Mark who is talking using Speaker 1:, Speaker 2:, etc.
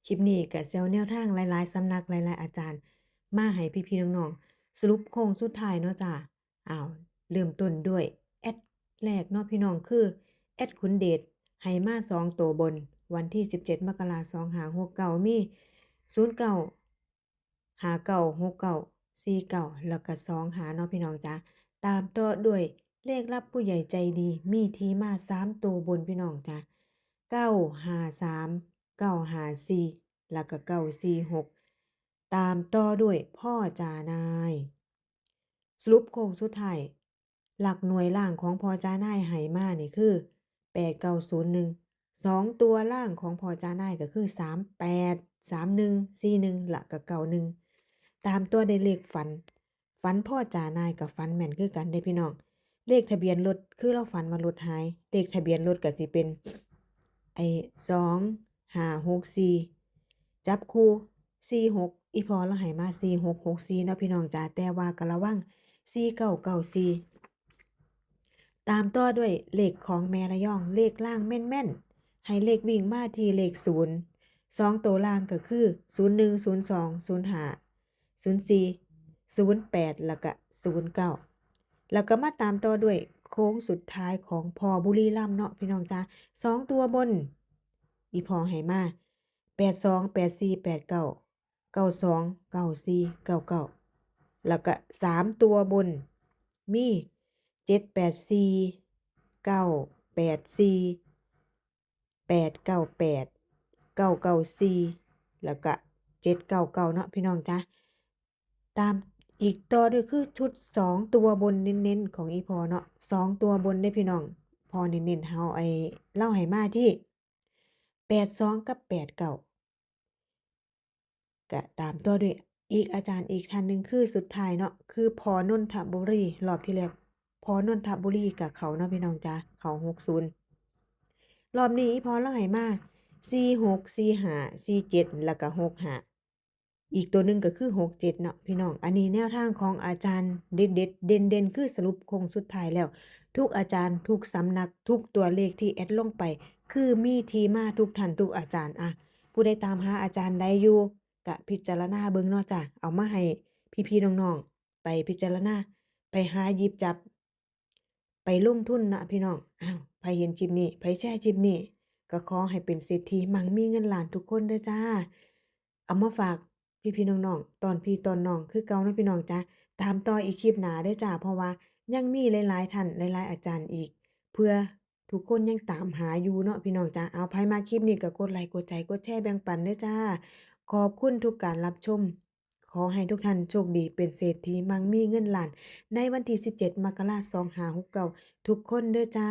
Speaker 1: คลิปนี้ก็สิเอาแนวทางหลายๆสำนักหลายๆอาจารย์มาให้พี่ๆน้องๆสรุปโค้งสุดท้ายเนาะจ้ะอ้าวเริ่มต้นด้วยแอดแรกเนาะพี่น้องคือแอดขุนเดชให้มา2ตัวบนวันที่17มกราคม2569มี09 59 69 49แล้วก็25เนาะพี่น้องจ๊ะตามต่อด้วยเลขลับผู้ใหญ่ใจดีมีที่มา3ตัวบนพี่น้องจ๊ะ953 954แล้วก็946ตามต่อด้วยพ่อจานายสรุปโค้งสุดท้ายหลักหน่วยล่างของพ่อจานายให้มานี่คือ8901 2ตัวล่างของพ่อจานายก็คือ38 31 41และก็91ตามตัวด้วยเลขฝันพ่อจานายกับฝันแม่นคือกันเด้อพี่น้องเลขทะเบียนรถคือเราฝันว่ารถหายเลขทะเบียนรถก็สิเป็นไอ้2564จับคู่46อีพ่อเลาให้มา4664เนาะพี่น้องจ้ะแต่ว่าก็ระวัง4994ตามต่อด้วยเลขของแม่ระยองเลขล่างแม่นๆให้เลขวิ่งมาที่เลข0 2ตัวล่างก็คือ01 02 05 04 08แล้วก็09แล้วก็มาตามต่อด้วยโค้งสุดท้ายของพ่อบุรีรัมย์เนาะพี่น้องจ้ะ2ตัวบนอีพ่อให้มา82 84 89 92 94 99แล้วก็3ตัวบนมี784 984 898 994แล้วก็799เนาะพี่น้องจ๊ะตามอีกต่อด้วยคือชุด2ตัวบนเน้นๆของอีพอเนาะ2ตัวบนเด้อพี่น้องพอเน้นๆเฮาเล่าให้มาที่82กับ89ก็ตามต่อด้วยอีกอาจารย์อีกท่านหนึ่งคือสุดท้ายเนาะคือพอนนทบุรีรอบที่แล้วพอนนทบุรีกับเขาเนาะพี่น้องจ๊ะเขา60รอบนี้อีพอเล่าให้มา46 45 47แล้วก็65อีกตัวหนึ่งก็คือ67เนาะพี่น้องอันนี้แนวทางของอาจารย์เด็ดๆเด่นๆคือสรุปโค้งสุดท้ายแล้วทุกอาจารย์ทุกสำนักทุกตัวเลขที่แอดลงไปคือมีที่มาทุกท่านทุกอาจารย์อะผู้ใดตามหาอาจารย์ใดอยู่ก็พิจารณาเบิ่งเนาะจ้ะเอามาให้พี่ๆน้องๆไปพิจารณาไปหาหยิบจับไปลงทุนนะพี่น้องอ้าวไผเห็นคลิปนี้ไผแชร์คลิปนี้ก็ขอให้เป็นเศรษฐีมั่งมีเงินล้านทุกคนเด้อจ้าเอามาฝากพี่ๆน้องๆตอนพี่ตอนน้องคือเก่าเนาะพี่น้องจ้ะตามต่ออีกคลิปหน้าเด้อจ้าเพราะว่ายังมีหลายๆท่านหลายๆอาจารย์อีกเพื่อทุกคนยังตามหาอยู่เนาะพี่น้องจ้ะเอาไผมาคลิปนี้ก็กดไลค์กดใจกดแชร์แบ่งปันเด้อจ้าขอบคุณทุกการรับชมขอให้ทุกท่านโชคดีเป็นเศรษฐีมั่งมีเงินล้านในวันที่17มกราคม2569ทุกคนเด้อจ้า